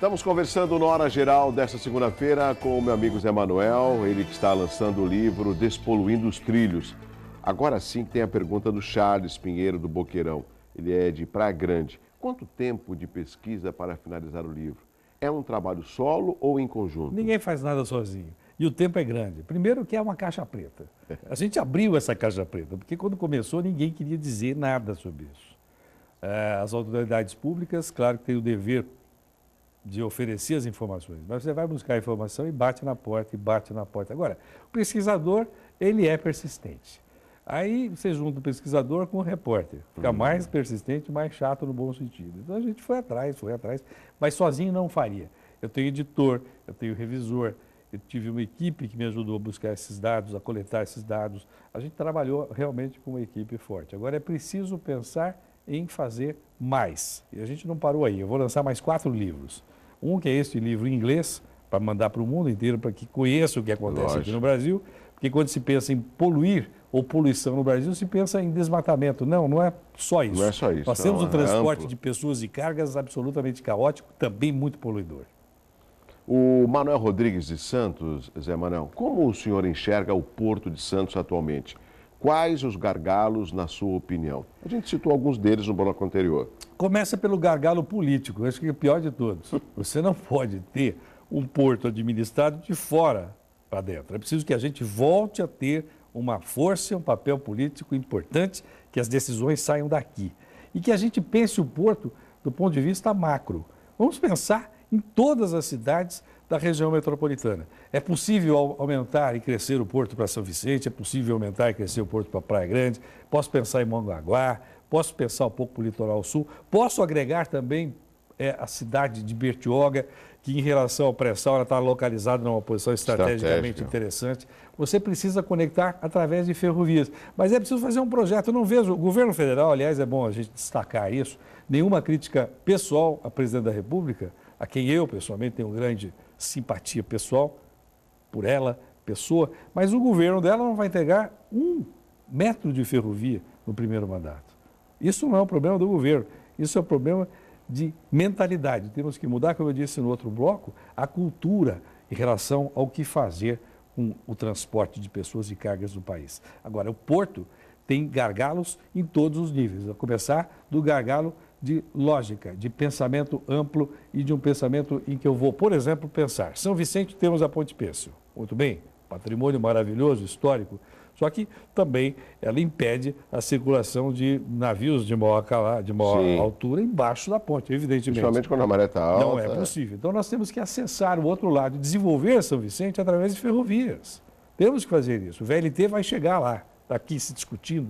Estamos conversando na Hora Geral desta segunda-feira com o meu amigo Zé Manuel, ele que está lançando o livro Despoluindo os Trilhos. Agora sim tem a pergunta do Charles Pinheiro, do Boqueirão. Ele é de Praia Grande. Quanto tempo de pesquisa para finalizar o livro? É um trabalho solo ou em conjunto? Ninguém faz nada sozinho. E o tempo é grande. Primeiro que é uma caixa preta. A gente abriu essa caixa preta, porque quando começou ninguém queria dizer nada sobre isso. As autoridades públicas, claro que têm o dever de oferecer as informações, mas você vai buscar a informação e bate na porta, e bate na porta. Agora, o pesquisador, ele é persistente. Aí você junta o pesquisador com o repórter. Fica mais persistente, mais chato no bom sentido. Então a gente foi atrás, mas sozinho não faria. Eu tenho editor, eu tenho revisor, eu tive uma equipe que me ajudou a buscar esses dados, a coletar esses dados. A gente trabalhou realmente com uma equipe forte. Agora é preciso pensar em fazer mais. E a gente não parou aí. Eu vou lançar mais 4 livros. Um que é este livro em inglês, para mandar para o mundo inteiro, para que conheça o que acontece aqui no Brasil. Porque quando se pensa em poluir ou poluição no Brasil, se pensa em desmatamento. Não, não é só isso. Não é só isso. Nós temos um transporte de pessoas e cargas absolutamente caótico, também muito poluidor. O Manuel Rodrigues de Santos, Zé Manuel, como o senhor enxerga o Porto de Santos atualmente? Quais os gargalos, na sua opinião? A gente citou alguns deles no bloco anterior. Começa pelo gargalo político, acho que é o pior de todos. Você não pode ter um porto administrado de fora para dentro. É preciso que a gente volte a ter uma força e um papel político importante, que as decisões saiam daqui. E que a gente pense o porto do ponto de vista macro. Vamos pensar em todas as cidades da região metropolitana. É possível aumentar e crescer o porto para São Vicente, é possível aumentar e crescer o porto para Praia Grande, posso pensar em Mongaguá, posso pensar um pouco para o litoral sul, posso agregar também a cidade de Bertioga, que em relação ao pré-sal ela está localizada numa posição estrategicamente interessante. Você precisa conectar através de ferrovias. Mas é preciso fazer um projeto. Eu não vejo, o governo federal, aliás, é bom a gente destacar isso, nenhuma crítica pessoal à presidente da República, a quem eu pessoalmente tenho grande simpatia pessoal por ela, pessoa, mas o governo dela não vai entregar 1 metro de ferrovia no primeiro mandato. Isso não é um problema do governo, isso é um problema de mentalidade. Temos que mudar, como eu disse no outro bloco, a cultura em relação ao que fazer com o transporte de pessoas e cargas no país. Agora, o porto tem gargalos em todos os níveis, a começar do gargalo de lógica, de pensamento amplo e de um pensamento em que eu vou, por exemplo, pensar. São Vicente temos a Ponte Pêssego, muito bem, patrimônio maravilhoso, histórico, só que também ela impede a circulação de navios de maior altura embaixo da ponte, evidentemente. Principalmente quando a maré está alta. Não é possível. Então nós temos que acessar o outro lado, desenvolver São Vicente através de ferrovias. Temos que fazer isso. O VLT vai chegar lá, está aqui se discutindo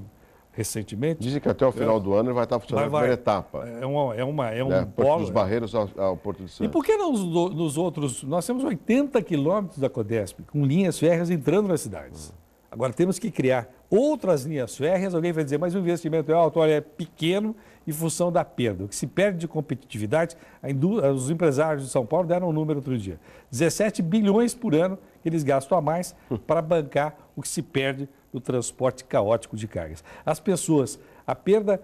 recentemente. Dizem que até o final do ano vai estar funcionando a primeira etapa. Polo. Dos Barreiros ao Porto de Santos. E por que não nos outros? Nós temos 80 quilômetros da Codesp, com linhas férreas entrando nas cidades. Agora temos que criar outras linhas férreas. Alguém vai dizer, mas o investimento é alto, olha, é pequeno em função da perda. O que se perde de competitividade, os empresários de São Paulo deram um número outro dia. 17 bilhões por ano que eles gastam a mais para bancar o que se perde do transporte caótico de cargas. As pessoas, a perda,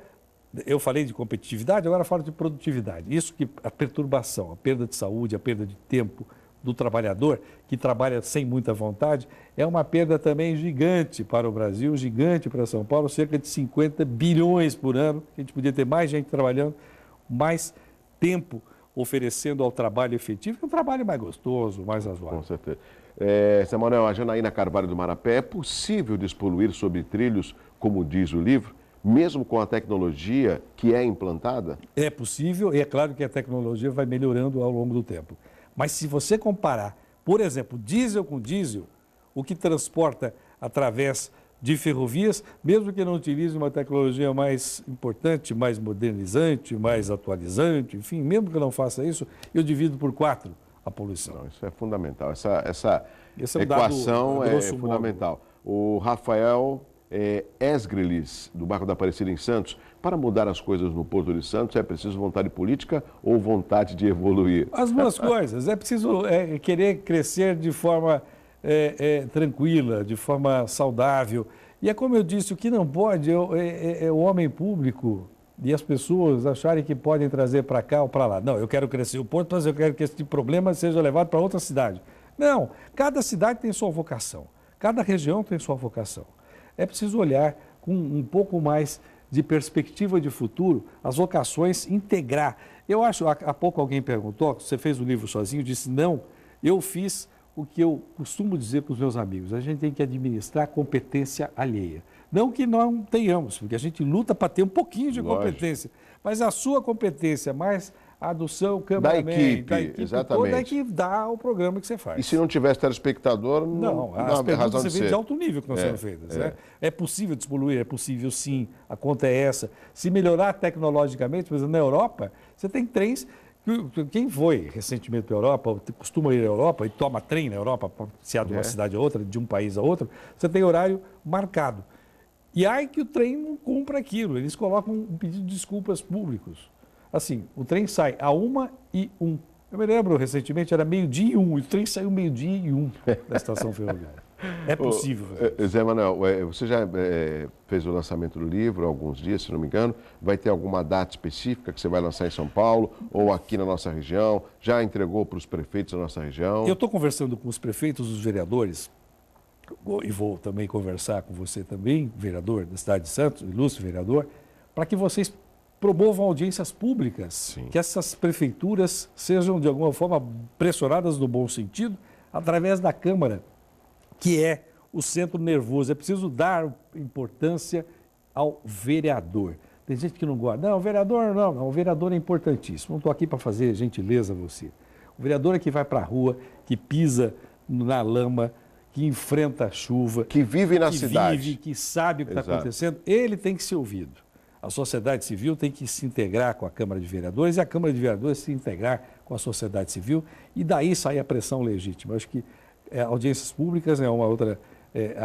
eu falei de competitividade, agora falo de produtividade. Isso que a perturbação, a perda de saúde, a perda de tempo do trabalhador, que trabalha sem muita vontade, é uma perda também gigante para o Brasil, gigante para São Paulo, cerca de 50 bilhões por ano. A gente podia ter mais gente trabalhando, mais tempo oferecendo ao trabalho efetivo, que é um trabalho mais gostoso, mais razoável. Com certeza. Zé Manuel, a Janaína Carvalho do Marapé, é possível despoluir sobre trilhos, como diz o livro, mesmo com a tecnologia que é implantada? É possível e é claro que a tecnologia vai melhorando ao longo do tempo. Mas se você comparar, por exemplo, diesel com diesel, o que transporta através de ferrovias, mesmo que não utilize uma tecnologia mais importante, mais modernizante, mais atualizante, enfim, mesmo que eu não faça isso, eu divido por 4 a poluição. Não, isso é fundamental, essa equação é fundamental. O Rafael Esgrilis, do Barco da Aparecida em Santos, para mudar as coisas no Porto de Santos é preciso vontade política ou vontade de evoluir? As duas coisas, é preciso querer crescer de forma tranquila, de forma saudável. E é como eu disse, o que não pode é o homem público e as pessoas acharem que podem trazer para cá ou para lá. Não, eu quero crescer o porto, mas eu quero que esse problema seja levado para outra cidade. Não, cada cidade tem sua vocação, cada região tem sua vocação. É preciso olhar com um pouco mais de perspectiva de futuro, as vocações, integrar. Eu acho, há pouco alguém perguntou, você fez o livro sozinho, disse, não, eu fiz o que eu costumo dizer para os meus amigos, a gente tem que administrar a competência alheia. Não que não tenhamos, porque a gente luta para ter um pouquinho de competência, mas a sua competência, mais a do seu cameraman, da equipe exatamente. Toda é que dá o programa que você faz. E se não tivesse telespectador, não as perguntas você vê de alto nível que estão sendo feitas. Né? É possível despoluir? É possível sim, a conta é essa. Se melhorar tecnologicamente, por exemplo, na Europa, você tem trens. Quem foi recentemente para a Europa, costuma ir à Europa e toma trem na Europa para passear de uma cidade a outra, de um país a outro, você tem horário marcado. E aí que o trem não cumpre aquilo, eles colocam um pedido de desculpas públicos. Assim, o trem sai a 1h01. Eu me lembro, recentemente, era 12h01, e o trem saiu 12h01 da estação ferroviária. É possível. Zé Manuel, você já fez o lançamento do livro há alguns dias, se não me engano. Vai ter alguma data específica que você vai lançar em São Paulo ou aqui na nossa região? Já entregou para os prefeitos da nossa região? Eu estou conversando com os prefeitos, os vereadores, e vou também conversar com você também, vereador da cidade de Santos, ilustre vereador, para que vocês promovam audiências públicas, sim, que essas prefeituras sejam de alguma forma pressionadas no bom sentido, através da Câmara, que é o centro nervoso. É preciso dar importância ao vereador. Tem gente que não gosta. Não, o vereador não, o vereador é importantíssimo. Não estou aqui para fazer gentileza a você. O vereador é que vai para a rua, que pisa na lama, que enfrenta a chuva. Que vive na cidade. Vive, que sabe o que está acontecendo. Ele tem que ser ouvido. A sociedade civil tem que se integrar com a Câmara de Vereadores e a Câmara de Vereadores se integrar com a sociedade civil e daí sair a pressão legítima. Eu acho que audiências públicas é uma outra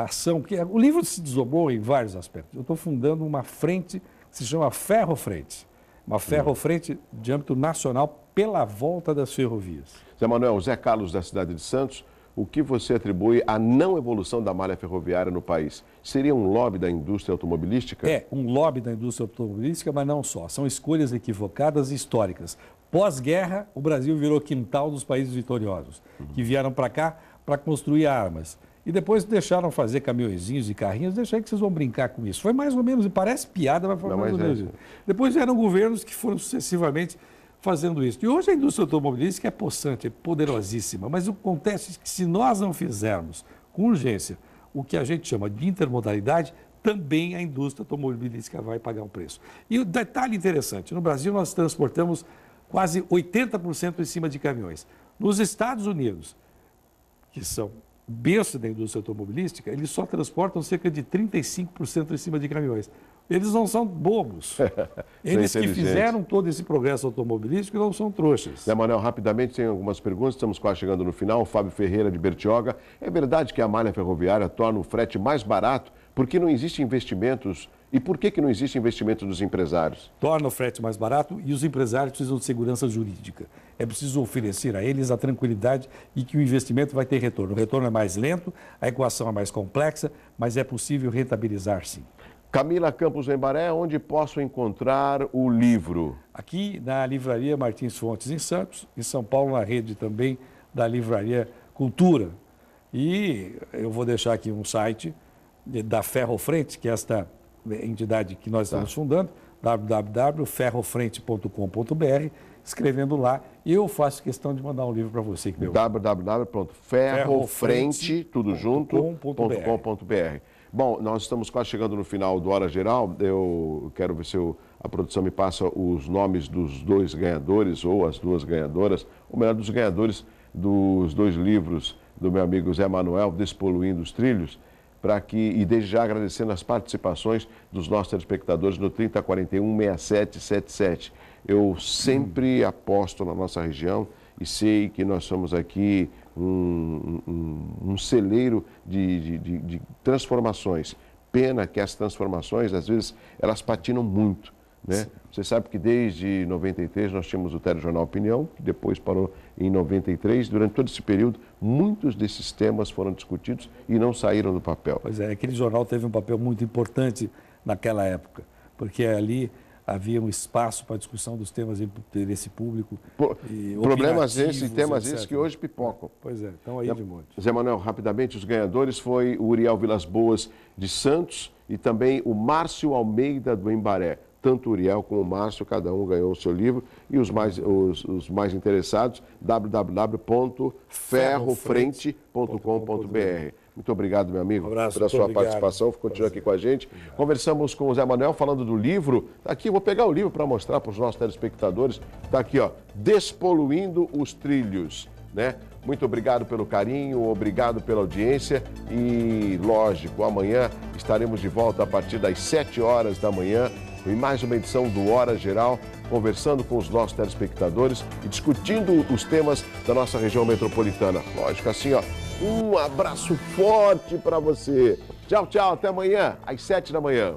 ação, porque o livro se desdobrou em vários aspectos. Eu estou fundando uma frente que se chama Ferrofrente, uma ferrofrente de âmbito nacional pela volta das ferrovias. Zé Manuel, Zé Carlos da cidade de Santos, o que você atribui à não evolução da malha ferroviária no país? Seria um lobby da indústria automobilística? É, um lobby da indústria automobilística, mas não só. São escolhas equivocadas e históricas. Pós-guerra, o Brasil virou quintal dos países vitoriosos, que vieram para cá para construir armas. E depois deixaram fazer caminhõezinhos e carrinhos, deixa aí que vocês vão brincar com isso. Foi mais ou menos, parece piada, mas foi mais ou menos isso. Depois vieram governos que foram sucessivamente fazendo isso. E hoje a indústria automobilística é possante, é poderosíssima, mas o que acontece é que se nós não fizermos com urgência o que a gente chama de intermodalidade, também a indústria automobilística vai pagar um preço. E o detalhe interessante, no Brasil nós transportamos quase 80% em cima de caminhões. Nos Estados Unidos, que são berço da indústria automobilística, eles só transportam cerca de 35% em cima de caminhões. Eles não são bobos. Eles que fizeram todo esse progresso automobilístico não são trouxas. Zé Manuel, rapidamente, tem algumas perguntas, estamos quase chegando no final. O Fábio Ferreira, de Bertioga. É verdade que a malha ferroviária torna o frete mais barato porque não existem investimentos? E por que não existe investimento dos empresários? Torna o frete mais barato e os empresários precisam de segurança jurídica. É preciso oferecer a eles a tranquilidade e que o investimento vai ter retorno. O retorno é mais lento, a equação é mais complexa, mas é possível rentabilizar sim. Camila Campos Embaré, onde posso encontrar o livro? Aqui na Livraria Martins Fontes, em Santos, em São Paulo, na rede também da Livraria Cultura. E eu vou deixar aqui um site da Ferrofrente, que é esta entidade que nós estamos fundando, www.ferrofrente.com.br, escrevendo lá, e eu faço questão de mandar um livro para você. www.ferrofrente.com.br. Bom, nós estamos quase chegando no final do Hora Geral. Eu quero ver se a produção me passa os nomes dos dois ganhadores ou as duas ganhadoras, ou melhor, dos ganhadores dos dois livros do meu amigo Zé Manuel, Despoluindo os Trilhos, e desde já agradecendo as participações dos nossos telespectadores no 3041-6777. Eu sempre aposto na nossa região e sei que nós somos aqui um celeiro de transformações. Pena que as transformações, às vezes, elas patinam muito, né? Você sabe que desde 93 nós tínhamos o Telejornal Opinião, que depois parou em 93. Durante todo esse período, muitos desses temas foram discutidos e não saíram do papel. Pois é, aquele jornal teve um papel muito importante naquela época, porque ali havia um espaço para discussão dos temas de interesse público. Problemas esses, temas esses que hoje pipocam. Pois é, estão aí de monte. Zé Manuel, rapidamente, os ganhadores foi o Uriel Vilas Boas de Santos e também o Márcio Almeida do Embaré. Tanto o Uriel como o Márcio, cada um ganhou o seu livro. E os mais interessados, www.ferrofrente.com.br. Muito obrigado, meu amigo, pela sua participação. Continua aqui com a gente. Conversamos com o Zé Manuel falando do livro. Tá aqui, vou pegar o livro para mostrar para os nossos telespectadores. Está aqui, ó, Despoluindo os Trilhos. Né? Muito obrigado pelo carinho, obrigado pela audiência e, lógico, amanhã estaremos de volta a partir das 7 horas da manhã em mais uma edição do Hora Geral, conversando com os nossos telespectadores e discutindo os temas da nossa região metropolitana. Lógico, assim, ó, um abraço forte para você. Tchau, tchau, até amanhã, às 7 da manhã.